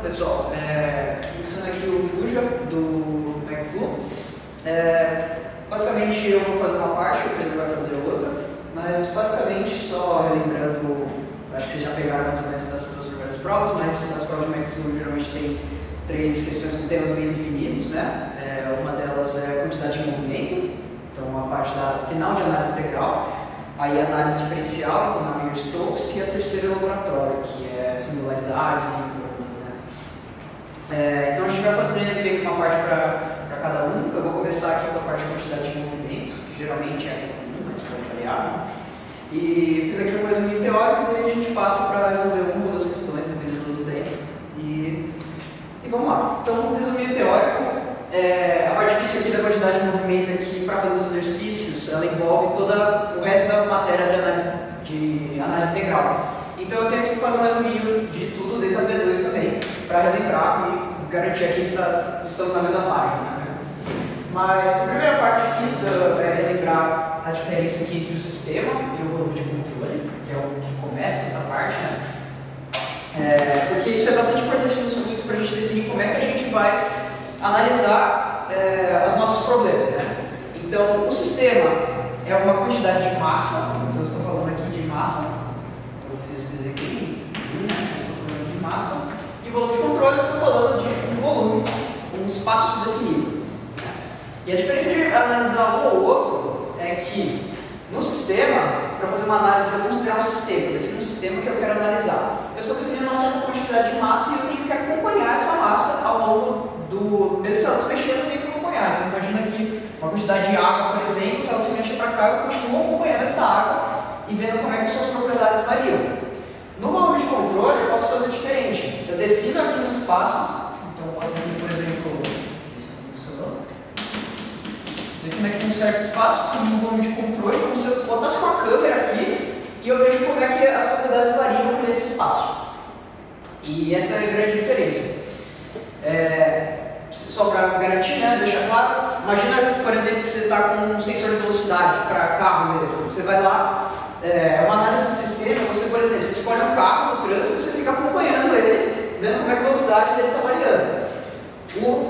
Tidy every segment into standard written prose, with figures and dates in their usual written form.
pessoal, começando aqui o Fuja do MacFlu. Basicamente eu vou fazer uma parte, o Pedro vai fazer outra, mas basicamente só relembrando, acho que vocês já pegaram mais ou menos das duas primeiras provas, mas as provas de MacFlu geralmente tem 3 questões com temas bem definidos, né? Uma delas é a quantidade de movimento, então a parte da final de análise integral, aí a análise diferencial, então Navier-Stokes, e a terceira é o laboratório, que é singularidades e problemas, né? Então a gente vai fazer meio que uma parte para cada um. Eu vou começar aqui com a parte de quantidade de movimento, que geralmente é a questão 1, mas pode variar, né? E fiz aqui um resuminho teórico, daí a gente passa para resolver uma ou duas questões, dependendo do tempo. E vamos lá. Então, um resuminho teórico. A parte difícil aqui da quantidade de movimento é que, para fazer os exercícios, ela envolve todo o resto da matéria de análise integral. Então, eu tenho que fazer um resuminho de tudo, desde a D2 também, para relembrar e garantir aqui que estamos na mesma página. Né? Mas a primeira parte aqui é relembrar a diferença aqui entre o sistema e o volume de controle, que é o que começa essa parte, né? Porque isso é bastante importante nos fluidos para a gente definir como é que a gente vai analisar os nossos problemas, né? Então, o sistema é uma quantidade de massa, então eu estou falando aqui de massa, eu fiz esse aqui, né? Estou falando de massa, e o volume de controle eu estou falando de um volume, um espaço definido. Né? E a diferença de analisar um ou outro é que no sistema, para fazer uma análise, eu vou considerar um sistema, eu defino um sistema que eu quero analisar. Eu estou definindo uma certa quantidade de massa e eu tenho que acompanhar essa massa ao longo mesmo se ela se mexer, eu tenho que acompanhar. Então imagina aqui uma quantidade de água, por exemplo, se ela se mexer para cá, eu continuo acompanhando essa água e vendo como é que suas propriedades variam. No volume de controle, eu posso fazer diferente. Eu defino aqui um espaço, então eu posso definir, por exemplo, isso não funcionou. Defino aqui um certo espaço com um volume de controle, como se eu botasse uma câmera aqui e eu vejo como é que as propriedades variam nesse espaço. E essa é a grande diferença. Só para garantir, né, deixar claro, imagina, por exemplo, que você está com um sensor de velocidade para carro mesmo. Você vai lá, uma análise de sistema, você, por exemplo, você escolhe um carro no trânsito e você fica acompanhando ele, vendo como é que a velocidade dele está variando.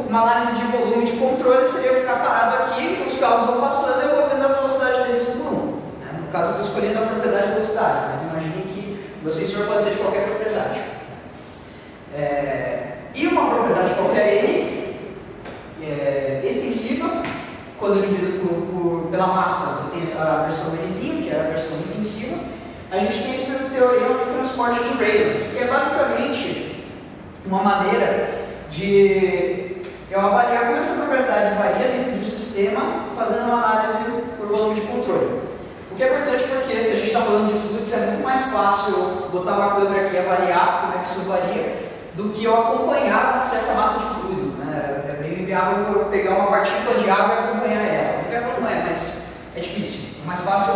Uma análise de volume de controle seria eu ficar parado aqui, os carros vão passando e eu vou vendo a velocidade deles um por um. Né? No caso, eu estou escolhendo a propriedade de velocidade, mas imagine que o meu sensor pode ser de qualquer propriedade. E uma propriedade qualquer N, extensiva, quando eu divido pela massa, eu tenho a versão Nzinho, que é a versão intensiva. A gente tem esse teorema do transporte de Reynolds, que é basicamente uma maneira de eu avaliar como essa propriedade varia dentro de um sistema, fazendo uma análise por volume de controle. O que é importante porque, se a gente está falando de fluidos, é muito mais fácil botar uma câmera aqui e avaliar como é que isso varia, do que eu acompanhar uma certa massa de fluido. Né? É meio inviável eu pegar uma partícula de água e acompanhar ela. Não é como é, mas é difícil. É mais fácil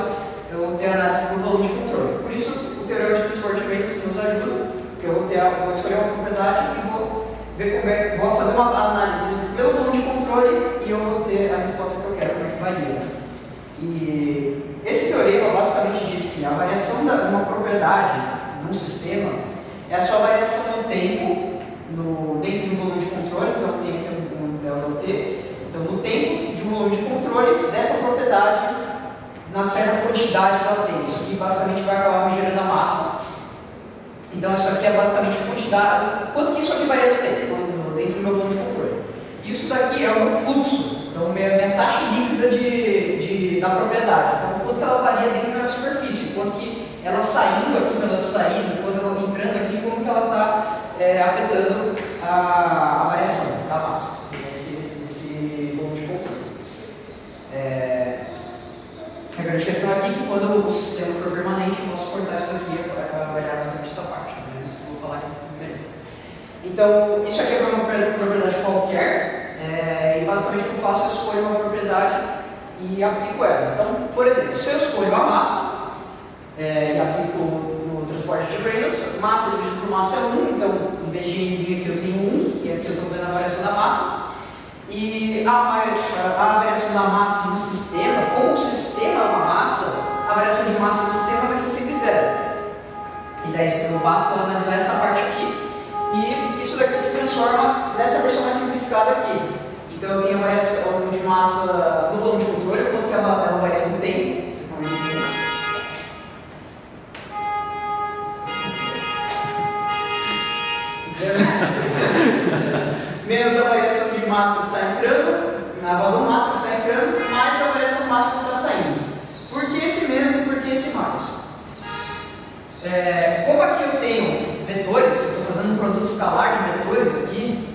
eu ter análise por volume de controle. Por isso, o teorema de transporte de Reynolds nos ajuda, porque eu vou escolher uma propriedade e vou ver como é, vou fazer uma análise pelo volume de controle e eu vou ter a resposta que eu quero, como é que varia. E esse teorema basicamente diz que a variação de uma propriedade num sistema é a sua variação no tempo, dentro de um volume de controle, então tem aqui um ΔT, então no tempo de um volume de controle dessa propriedade na certa quantidade que ela tem. Isso aqui basicamente vai acabar me gerando a massa. Então isso aqui é basicamente a quantidade, quanto que isso aqui varia no tempo, dentro do meu volume de controle. Isso daqui é o meu fluxo, então minha taxa líquida da propriedade. Então quanto que ela varia dentro da minha superfície, quanto que ela saindo aqui pelas saídas, quando ela entrando aqui, como que ela está afetando a variação da massa nesse volume de controle. A grande questão aqui é que quando o sistema for permanente, eu posso cortar isso daqui para avaliar bastante essa parte, mas eu vou falar aqui melhor. Então, isso aqui é uma propriedade qualquer, e basicamente o que eu faço, eu escolho uma propriedade e aplico ela. Então, por exemplo, se eu escolho a massa, e aplico no transporte de Reynolds, massa dividido por massa é 1, então em vez de Nzinho aqui eu tenho 1, e aqui eu estou vendo a variação da massa. E a variação da massa no sistema, como o sistema é uma massa, a variação de massa no sistema vai ser sempre zero. E daí basta analisar essa parte aqui, e isso daqui entrada aqui. Então eu tenho a variação de massa no volume de controle, o quanto que ela varia no tempo. Menos a variação de massa que está entrando, a vazão máxima que está entrando, mais a variação máxima que está saindo. Por que esse menos e por que esse mais? Como aqui eu tenho vetores, eu estou fazendo um produto escalar de vetores aqui,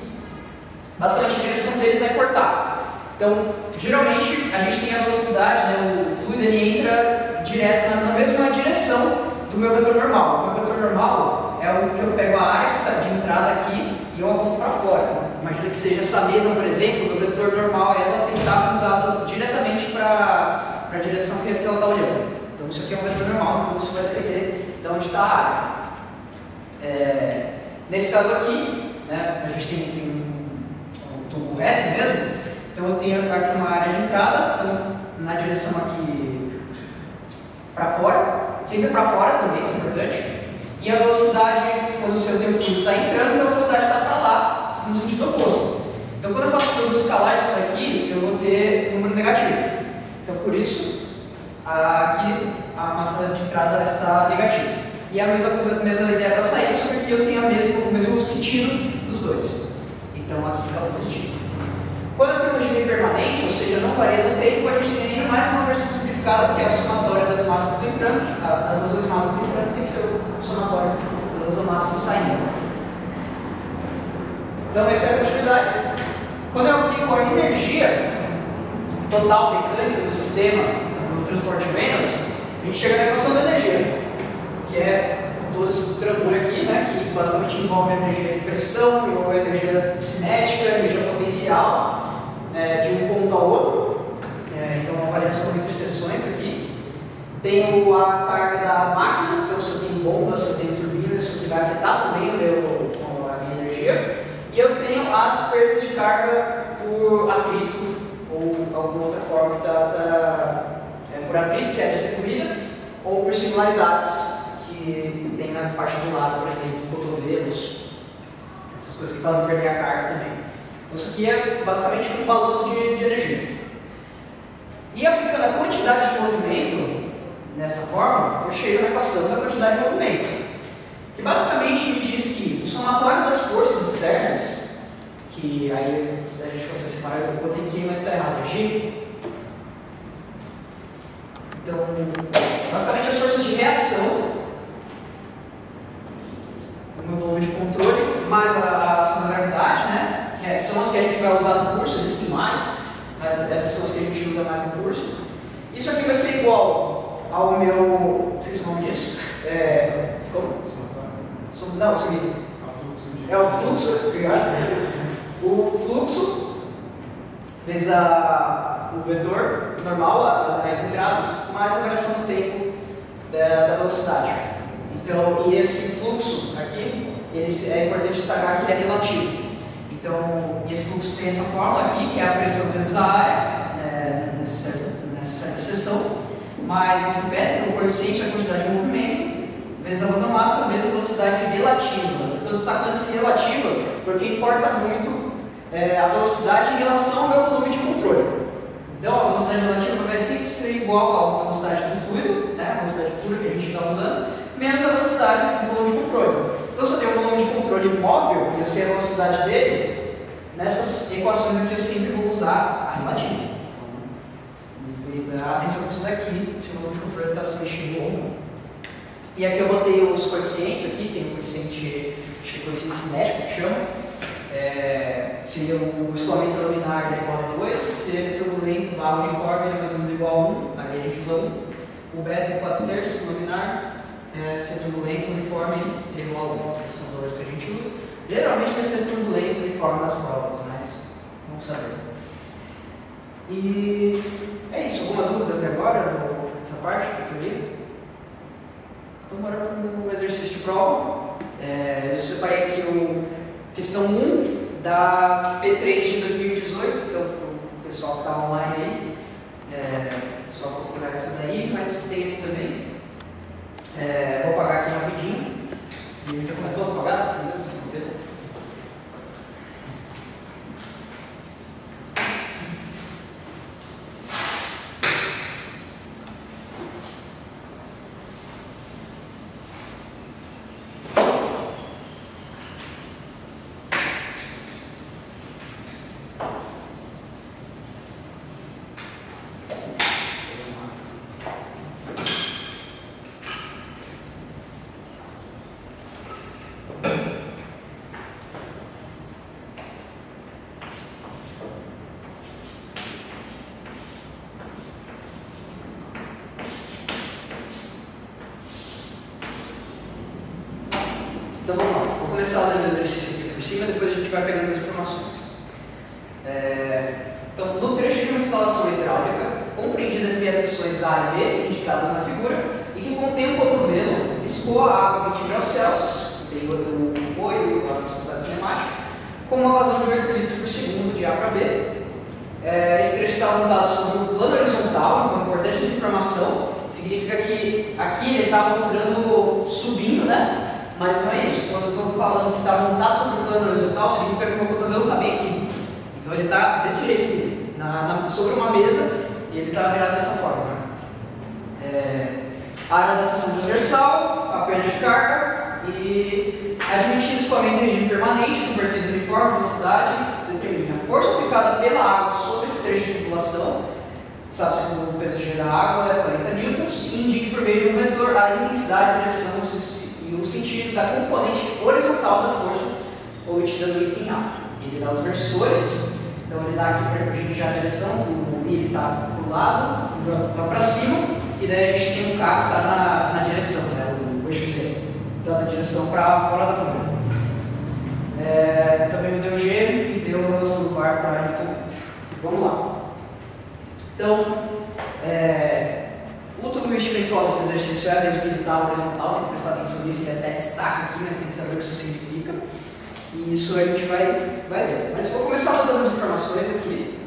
basicamente a direção deles vai cortar. Então, geralmente a gente tem a velocidade, né, o fluido ele entra direto na mesma direção do meu vetor normal. O meu vetor normal é o que eu pego a área que está de entrada aqui e eu aponto para fora. Então, imagina que seja essa mesa, por exemplo, o meu vetor normal ela tem que estar apontado diretamente para a direção que ela está olhando. Então isso aqui é um vetor normal, então isso vai depender de onde está a área. Nesse caso aqui, né, a gente tem um tubo reto mesmo, então eu tenho aqui uma área de entrada, então na direção aqui para fora, sempre para fora também, isso é importante. E a velocidade, quando o seu tempo fluido está entrando, a velocidade está para lá, no sentido oposto. Então, quando eu faço produto escalar disso daqui, eu vou ter número negativo. Então, por isso, aqui a massa de entrada está negativa. E a mesma ideia para sair, só que aqui eu tenho o mesmo sentido dos dois. Então, aqui fica positivo. Quando eu tenho um regime permanente, ou seja, não varia no tempo, a gente tem mais uma versão simplificada, que é o somatório das massas entrando, das vazões massas entrando tem que ser o somatório das vazões massas saindo. Então, essa é a continuidade. Quando eu aplico a energia total mecânica do sistema, no transporte Reynolds, a gente chega na equação da energia, que é todo esse trambolho aqui, né, que basicamente envolve a energia de pressão, envolve a energia cinética, a energia potencial, de um ponto ao outro. Então, uma variação entre seções aqui. Tenho a carga da máquina, então se eu tenho bomba, se eu tenho turbina, isso aqui vai afetar também a minha energia. E eu tenho as perdas de carga por atrito ou alguma outra forma que por atrito, que é distribuída, ou por singularidades que tem na parte do lado, por exemplo, cotovelos, essas coisas que fazem perder a carga também. Então isso aqui é basicamente um balanço de energia. E aplicando a quantidade de movimento nessa forma, eu chego na equação da quantidade de movimento, que basicamente me diz que o somatório das forças externas, que aí se a gente consegue separar, eu botei aqui, mas está errado, G. Então, basicamente as forças de reação, o meu volume de controle, mais a ação da gravidade, né? Que são as que a gente vai usar no curso, existem mais, mas essas são as que a gente usa mais no curso. Isso aqui vai ser igual ao meu. Não sei se é o nome disso. Como? Não, isso aqui. É o fluxo, obrigado. O fluxo vezes o vetor normal, as entradas, mais a variação do tempo da velocidade. Então, e esse fluxo aqui, é importante destacar que ele é relativo. Então, esse fluxo tem essa fórmula aqui, que é a pressão vezes a área, nessa certa seção, mais esse beta, que é o coeficiente da quantidade de movimento, vezes a vazão máxima, vezes a velocidade relativa. Estou destacando esse relativa porque importa muito a velocidade em relação ao meu volume de controle. Então, a velocidade relativa vai sempre ser igual à velocidade do fluido, né, a velocidade pura que a gente está usando, menos a velocidade do volume de controle. Então, se eu tenho um volume de controle móvel e eu sei a velocidade dele, nessas equações aqui eu sempre vou usar a relativa. Então, atenção com isso daqui, se o volume de controle está se mexendo ou não. E aqui eu botei os coeficientes aqui, tem o coeficiente cinético que chama. Seria o escoamento laminar igual a 2, seria turbulento barra uniforme, ele é mais ou menos igual a 1, aí a gente usa 1. O beta é 4/3 laminar, se é turbulento uniforme, ele é igual a 1, esses são os valores que a gente usa. Geralmente vai ser turbulento uniforme nas provas, mas vamos saber. E é isso, alguma dúvida até agora nessa parte da teoria? Então, bora para o exercício de prova. Eu separei aqui questão 1 da P3 de 2018, então o pessoal que está online aí, só procurar essa daí, mas tem aqui também. Vou apagar aqui rapidinho. E já começou a apagar? começar lendo o exercício aqui por cima, depois a gente vai pegando as informações. Então, no trecho de uma instalação hidráulica, compreendida entre as seções A e B, indicadas na figura, e que contém um cotovelo, escoa a água a 20 graus Celsius, que tem o apoio, a viscosidade cinemática, com uma vazão de 8 litros por segundo de A para B. Esse trecho está montado sobre um plano horizontal, então é importante essa informação. Significa que aqui ele está mostrando subindo, né? Mas não é isso. Quando eu estou falando que está montado sobre um plano horizontal, significa que o meu cotovelo está bem aqui. Então ele está desse jeito aqui, sobre uma mesa, e ele está virado dessa forma. A área da seção transversal, a perna de carga, e admitido escoamento em regime permanente, com perfis uniforme, velocidade, determina a força aplicada pela água sobre esse trecho de tubulação. Sabe-se que o peso G da água é 40 newtons e indique por meio de um vetor a intensidade, a direção e o sentido da componente horizontal da força obtida no item A. Ele dá os versores, então ele dá aqui para a gente já a direção, o I está para o lado, o J está para cima, e daí a gente tem o K que está na direção, né, o eixo Z, então na direção para fora da folha. Também me deu G e deu a relação do par para newton-metro. Vamos lá. Então, o turbulente principal desse exercício é a visibilidade horizontal, tem que prestar atenção nisso, ele até destaca aqui, mas tem que saber o que isso significa. E isso a gente vai ver. Mas vou começar botando as informações aqui.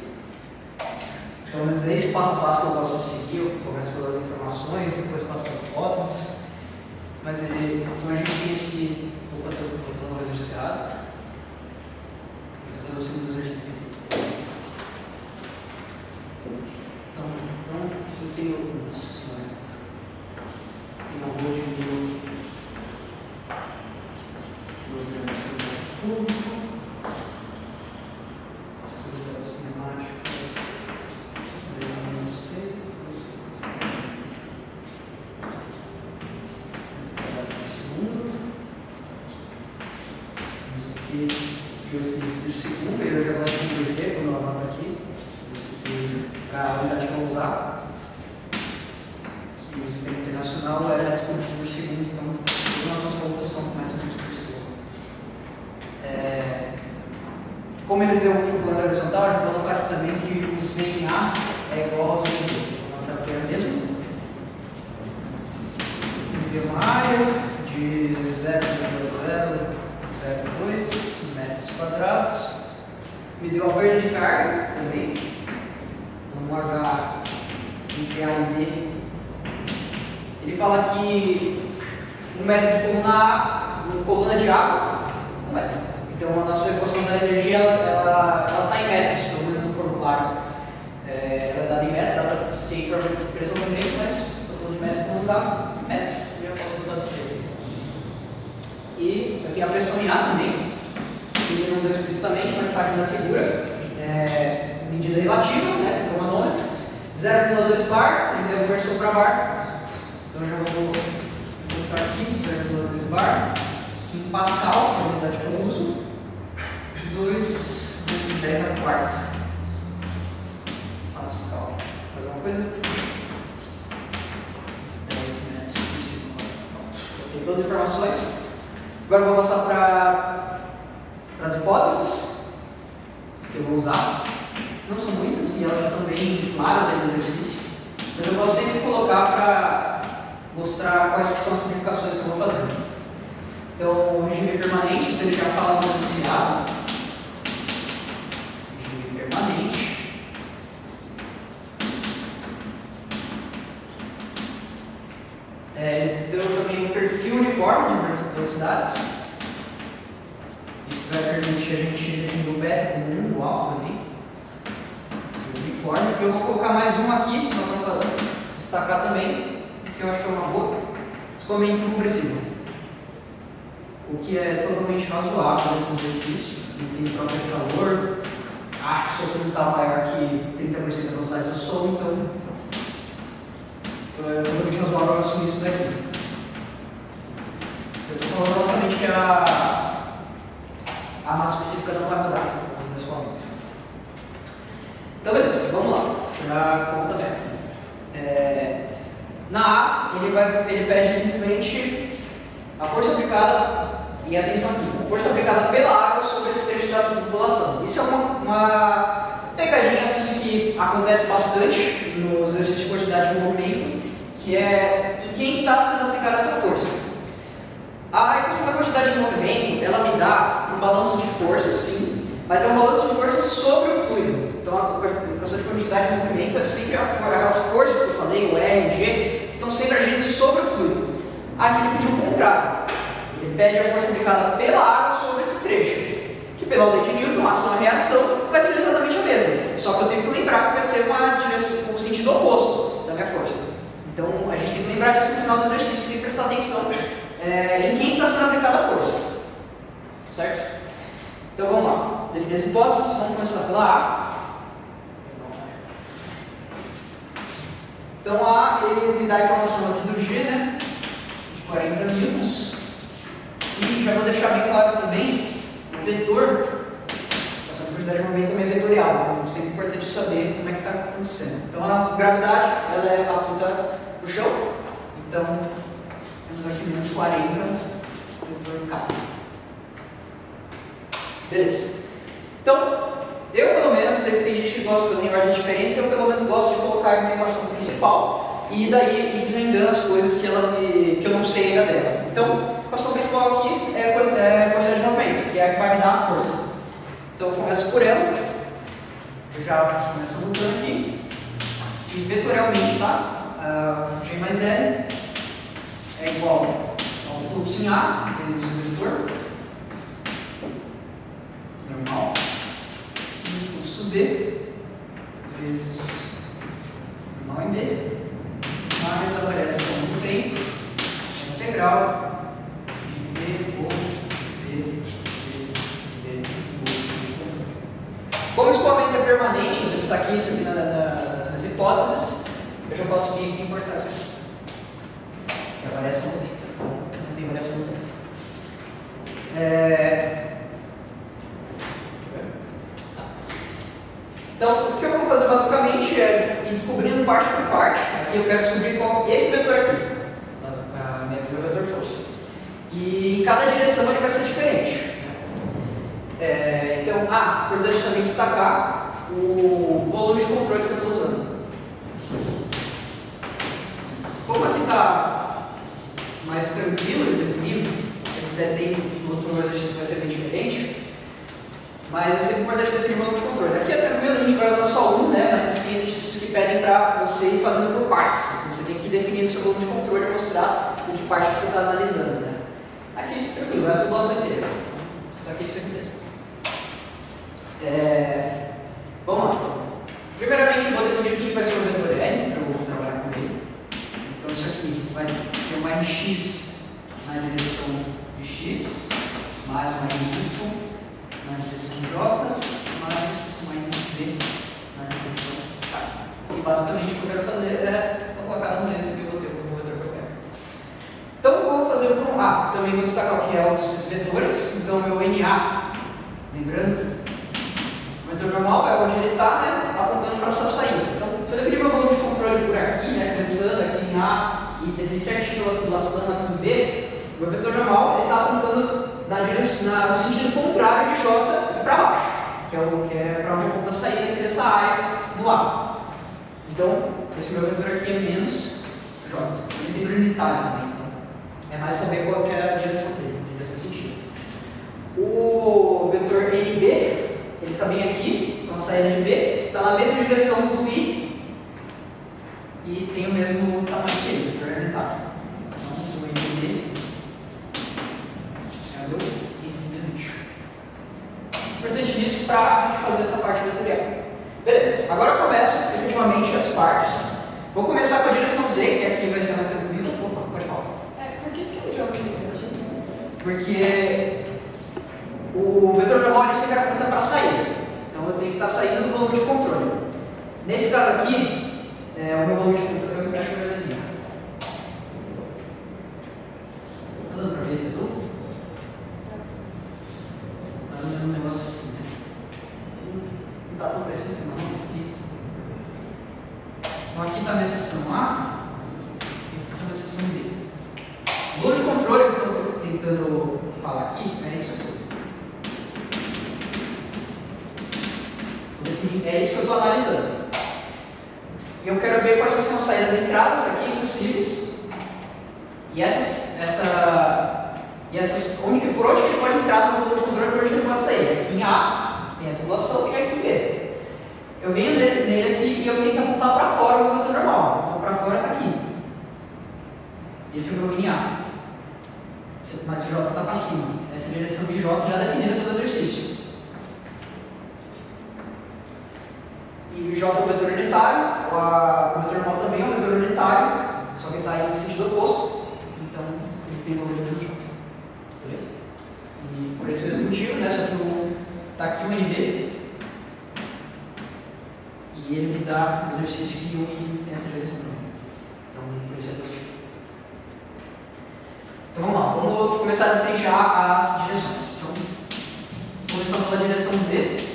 Pelo menos é esse passo a passo que eu gosto de seguir. Eu começo pelas informações, depois passo pelas hipóteses. Mas como a gente tem esse. Vou botar o novo exerciciado. Vou fazer o segundo exercício aqui. Então eu tenho. Nossa senhora. Tem uma boa de mil. Velocidade cinemática. 6. Segundo. Temos aqui de 8 litros por segundo. Eu já gosto de inverter quando eu anoto aqui. Para a unidade que eu vou usar. Que o sistema internacional era metros por segundo, então todas as nossas contas são metros por segundo. Como ele deu aqui o plano horizontal, eu vou colocar aqui também que o ZNA é igual ao ZNB. Vou colocar aqui mesmo. Tem uma área de 0,002 metros quadrados. Me deu a perda de carga também. Então, H entre A e B. Ele fala que 1 metro de coluna A, coluna de água, 1 metro. Então a nossa equação da energia ela está em metros, pelo menos no formulário. Ela é dada em metros, dá para ser informada de pressão também, mas estou falando de metros, vamos dar metro. E eu posso botar de C. E eu tenho a pressão em A também, que não deu explicitamente, mas está aqui na figura. Medida relativa, né, do manômetro. 0,2 bar, ele deu a conversão para bar. Então eu já vou botar aqui 0,2 bar. Em Pascal, que é a unidade que eu uso, 2 vezes 10 a quarta. Pascal. Mais alguma coisa? 10 metros por segundo. Tem todas as informações. Agora eu vou passar para as hipóteses que eu vou usar. Não são muitas e elas já estão bem claras aí no exercício. Mas eu gosto sempre de colocar para mostrar quais são as significações que eu vou fazer. Então, o regime permanente, você já fala no enunciado. Regime permanente. Deu também um perfil uniforme de velocidades. Isso vai permitir a gente definir o beta como 1, o alfa também. Uniforme. Eu vou colocar mais um aqui, só para destacar também, que eu acho que é uma boa. Escoamento incompressível. O que é totalmente razoável nesse exercício, não tem troca de calor, acho que o sopro não está maior que 30% da velocidade do som, então é totalmente razoável assumir isso daqui. Eu estou falando basicamente que a massa específica não vai mudar no escoamento. Então beleza, vamos lá, já conta bem. Na A, ele pede simplesmente a força aplicada E atenção aqui, força aplicada pela água sobre esse trecho da tubulação. Isso é uma pegadinha assim que acontece bastante nos exercícios de quantidade de movimento, que é em quem está sendo aplicada essa força. A equação da quantidade de movimento, ela me dá um balanço de força, sim, mas é um balanço de força sobre o fluido. Então a equação de quantidade de movimento é sempre aquelas forças que eu falei, o R, o G, estão sempre agindo sobre o fluido. Aqui ele pediu o contrário. Ele pede a força aplicada pela água sobre esse trecho, que pela lei de Newton, a ação e a reação vai ser exatamente a mesma. Só que eu tenho que lembrar que vai ser um sentido oposto da minha força. Então a gente tem que lembrar disso no final do exercício e prestar atenção em quem está sendo aplicada a força. Certo? Então vamos lá. Definir as hipóteses, vamos começar pela A. Então A, ele me dá a informação aqui do G, né? De 40 newtons. E já vou deixar bem claro também, o vetor, a quantidade de movimento também é vetorial, então é sempre importante saber como é que está acontecendo. Então a gravidade, ela é aponta para o chão, então temos aqui menos 40, vetor K. Beleza. Então, eu pelo menos, sei que tem gente que gosta de fazer em ordens diferentes, eu pelo menos gosto de colocar uma equação principal e daí ir desvendando as coisas que eu não sei ainda dela. Então, a equação principal aqui é a quantidade de movimento, que é a que vai me dar a força. Então eu começo por ela, eu já começo anotando aqui, e vetorialmente, tá? G mais L é igual ao fluxo em A vezes o vetor normal, e o fluxo B vezes normal em B, mais a variação do tempo, integral. Como o escoamento é permanente, eu destaquei isso aqui nas minhas hipóteses, eu já posso vir aqui e importar isso aqui. Que a variação não tem variação no tempo. Então, o que eu vou fazer basicamente é ir descobrindo parte por parte. Aqui eu quero descobrir qual esse vetor aqui, meu vetor força. E em cada direção ele vai ser diferente. Então, importante também destacar o volume de controle que eu estou usando. Como aqui está mais tranquilo de definir, esse DT no outro exercício vai ser bem diferente, mas é sempre importante definir o volume de controle. Aqui é tranquilo, a gente vai usar só um, né? Mas tem exercícios que pedem para você ir fazendo por partes. Você tem que ir definindo o seu volume de controle e mostrar em que parte você está analisando, né? Aqui, tranquilo, vai a tubulação inteira. Destaquei isso aqui mesmo. Vamos lá, então. Primeiramente, eu vou definir o que vai ser o vetor L, para eu trabalhar com ele. Então, isso aqui vai ter uma RX na direção de X, mais uma Y na direção de J, mais uma Z na direção K. E basicamente o que eu quero fazer é colocar um desses que eu vou ter o vetor que eu quero. Então, eu vou fazer o A. Também vou destacar o que é os vetores. Então, meu NA, lembrando, o vetor normal é onde ele está, né, apontando para a sua saída. Então, se eu definir meu volume de controle por aqui, né, começando aqui em A e definir certinho a tubulação aqui em B, o meu vetor normal está apontando no sentido contrário de J e para baixo, que é para onde aponta a saída aqui dessa área no A. Então, esse meu vetor aqui é menos J. Ele é sempre unitário também, então é mais saber qual que é a direção dele, a direção sentido. O vetor NB, ele também aqui, então a saída de B, está na mesma direção do I e tem o mesmo tamanho que ele, vetor unitário. Então, o NB é o lixo. Importante isso para a gente fazer essa parte vetorial. Beleza, agora eu começo efetivamente as partes. Vou começar com a direção Z, que aqui vai ser mais tranquilo. Opa, pode falar. Por que eu jogo aqui? Porque o vetor normal ele sempre aponta para a saída. Então eu tenho que estar saindo do volume de controle. Nesse caso aqui, o meu volume de controle eu acho que é verdadeiro. Está dando para ver esse azul? Está dando um negócio assim, né? Não está tão preciso, não. Então aqui está a minha seção A e aqui está a minha seção B. O volume de controle que eu estou tentando falar aqui aqui é isso aqui. É isso que eu estou analisando. E eu quero ver quais são as saídas e entradas aqui possíveis. E por onde ele pode entrar no modelo de controle e por onde ele pode sair. Aqui em A, tem a tubulação, e aqui em B. Eu venho nele aqui e eu tenho que apontar para fora o movimento normal. Então para fora está aqui. Esse é o meu mini A. Mas o J está para cima. Essa é a direção de J já definida pelo exercício. E o J é um vetor unitário, o vetor normal também é um vetor unitário, só que está em sentido oposto. Então ele tem valor de menos J. Beleza? E por esse mesmo motivo, né, só que está aqui o NB. E ele me dá um exercício que une essa direção também. Então, por isso é positivo. Então vamos lá, vamos começar a destrinchar as direções. Então, começando pela direção Z.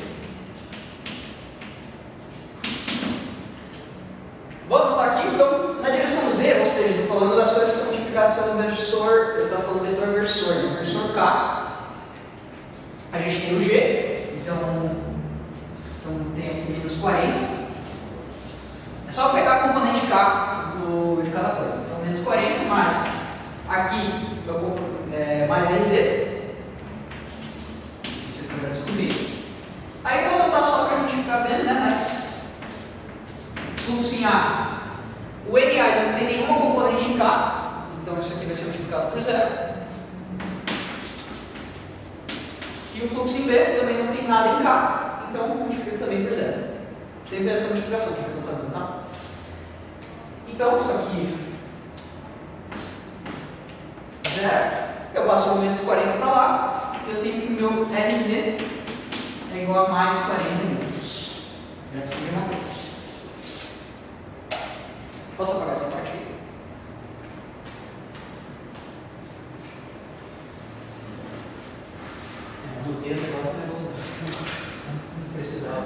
Vou anotar aqui, então, na direção Z, ou seja, estou falando das coisas que são multiplicadas pelo versor, eu estava falando vetor versor, no versor K, a gente tem o G, então tem aqui menos 40. É só pegar a componente K de cada coisa. Então, menos 40 mais aqui mais RZ. Isso aqui eu já descobri. Aí eu vou anotar só para a gente ficar vendo, né? Mas fluxo em A. O NA não tem nenhuma componente em K. Então isso aqui vai ser multiplicado por zero. E o fluxo em B também não tem nada em K. Então multiplica também por zero. Sempre essa multiplicação que eu estou fazendo, tá? Então, isso aqui, zero, eu passo o menos 40 para lá, eu tenho que o meu RZ é igual a mais 40 minutos. Já descobri uma coisa. Posso apagar essa parte aqui? Eu mudei esse negócio, mas não precisava.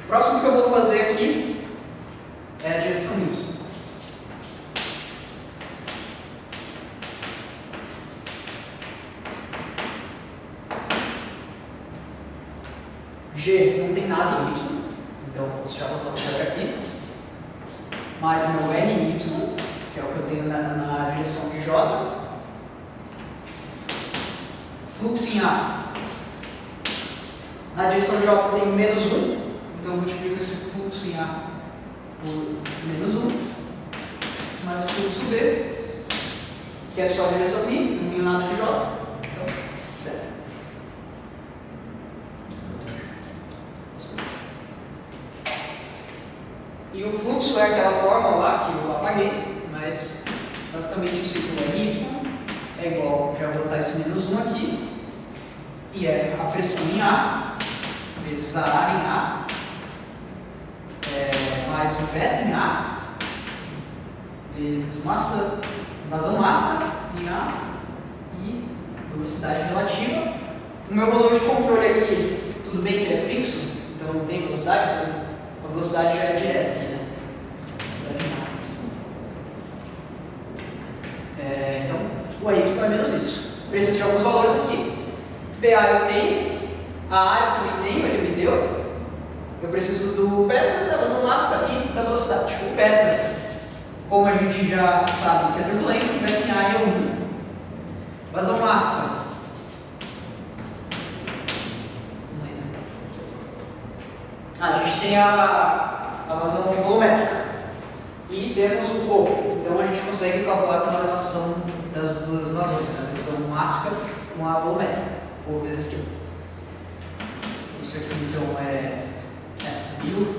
O próximo que eu vou fazer aqui é a direção Y. G não tem nada em Y, então eu posso já botar o zero aqui. Mais o meu RY, que é o que eu tenho na direção de J. Fluxo em A. Na direção de J eu tenho menos 1. Então eu multiplico esse fluxo em A por menos 1, mais fluxo B, que é só a direção I, não tenho nada de J, então zero. E o fluxo é aquela fórmula lá que eu apaguei, mas basicamente o ciclo é Y é igual, já vou botar esse menos 1 aqui, e é a pressão em A, vezes a área em A, mais o beta em A, vezes vazão máxima em A e velocidade relativa. O meu volume de controle aqui, tudo bem que é fixo, então não tem velocidade, então a velocidade já é direta aqui, né? Velocidade em A. Então, o Y é menos isso. Preciso de alguns valores aqui. PA eu tenho, a área também tenho, ele me deu. Eu preciso do beta, da vazão máxima e da velocidade. O beta, como a gente já sabe que é turbulento, o beta em A é 1. Vazão máxima. A gente tem a vazão volumétrica. E temos o corpo. Então a gente consegue calcular pela relação das duas vazões, né? A vazão máxima com a volumétrica, ou vezes Q. Isso aqui então é 1000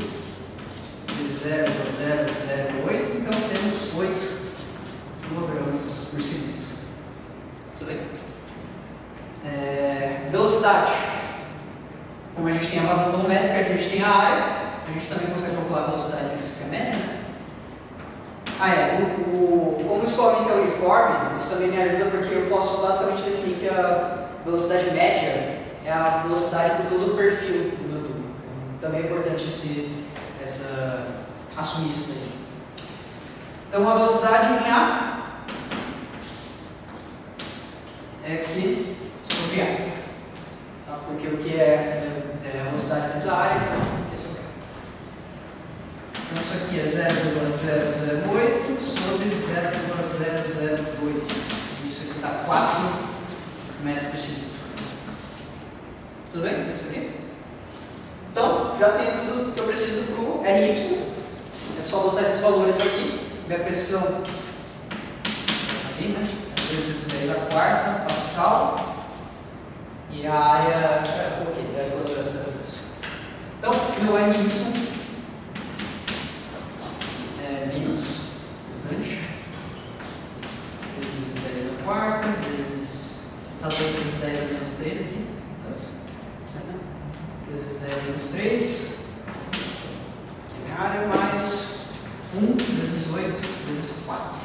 vezes 0,008, então temos 8 kg por segundo. Tudo bem? Velocidade. Como a gente tem a vazão volumétrica, a gente tem a área, a gente também consegue calcular a velocidade disso que é média, né? Como o escoamento é uniforme, isso também me ajuda porque eu posso basicamente definir que a velocidade média é a velocidade do todo o perfil do meu tubo. Também é importante esse assumir isso daí. Então a velocidade em A é Q sobre A. Tá? Porque o que é a velocidade vezes a área, então Q sobre A. Então isso aqui é 0,008 sobre 0,002. Isso aqui está 4 metros por segundo. Tudo bem? Isso aqui? Então, já tenho tudo que eu preciso para o RY. É só botar esses valores aqui. Minha pressão aqui, né? 2 vezes 10 a quarta Pascal. E a área, eu coloquei 0,002. Então, meu RY é menos 2 vezes 10 a quarta vezes 2 vezes 10 a menos 3 aqui. 2 vezes 10 a menos 3. Aqui é minha área, mais 1 vezes 8 vezes 4.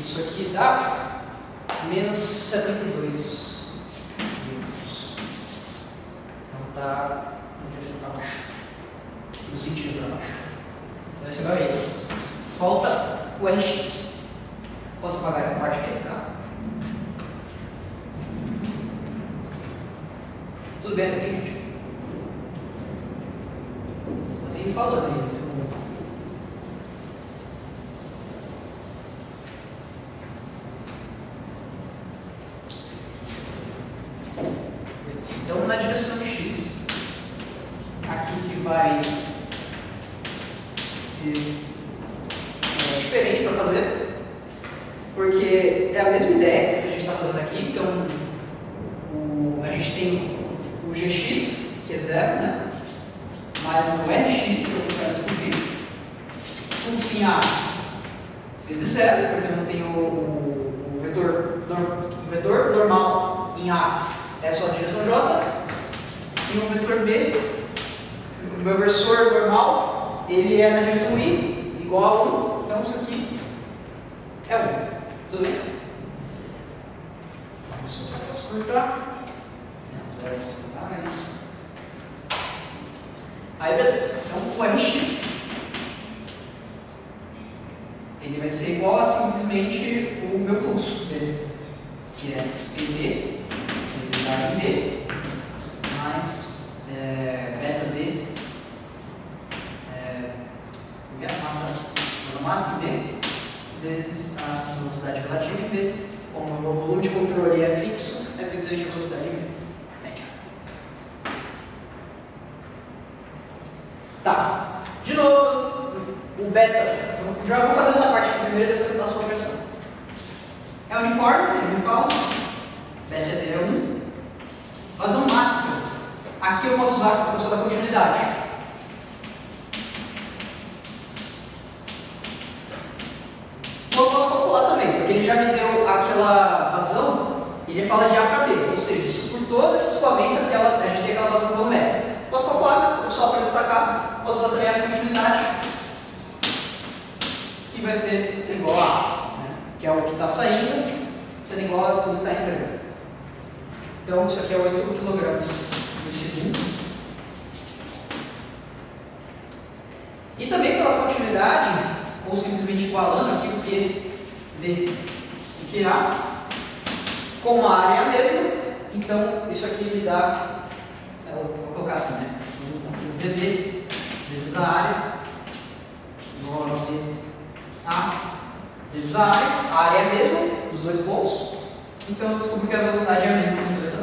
Isso aqui dá menos 72 minutos. Então está na direção para baixo. No sentido para baixo. Então esse é o meu eixo. Falta o RX. Posso apagar essa parte aqui? Tá? Tudo bem aqui, gente? Eu nem falando ainda. Então, na direção X, aqui que vai ter diferente para fazer, porque é a mesma ideia que a gente está fazendo aqui. Então, a gente tem o Gx, que é 0, né? Mais o Rx, que eu quero descobrir. Fluxo em A vezes 0, porque eu não tenho o vetor normal em A. É só a direção J, e o vetor B, o meu versor normal, ele é na direção I, igual a 1, então isso aqui é 1, tudo bem? Vamos só cortar, é isso. Aí beleza, então o Rx, ele vai ser igual a simplesmente o meu fluxo dele, que é PB, B mais beta D massa máxima B vezes a velocidade relativa em B. Como o meu volume de controle é fixo, é simplesmente a velocidade em B. Média. Tá. De novo, o beta. Eu já vou fazer essa parte primeiro e depois eu passo para a conversão. É uniforme, ele me fala. Beta D é 1. Vazão máxima. Aqui eu posso usar a função da continuidade. Então eu posso calcular também, porque ele já me deu aquela vazão, ele fala de A para B, ou seja, isso por todo esse escoamento, a gente tem aquela vazão volumétrica. Posso calcular, mas só para destacar, posso usar também a continuidade, que vai ser igual a A, né? Que é o que está saindo, sendo igual a tudo que está entrando. Então, isso aqui é 8 kg por segundo. E também pela continuidade, ou simplesmente igualando aqui o QD e QA, como a área é a mesma, então isso aqui me dá, vou colocar assim, né? O VD vezes a área, igual a VA vezes a área é a mesma, dos dois pontos, então eu descubro que a velocidade é a mesma dos dois.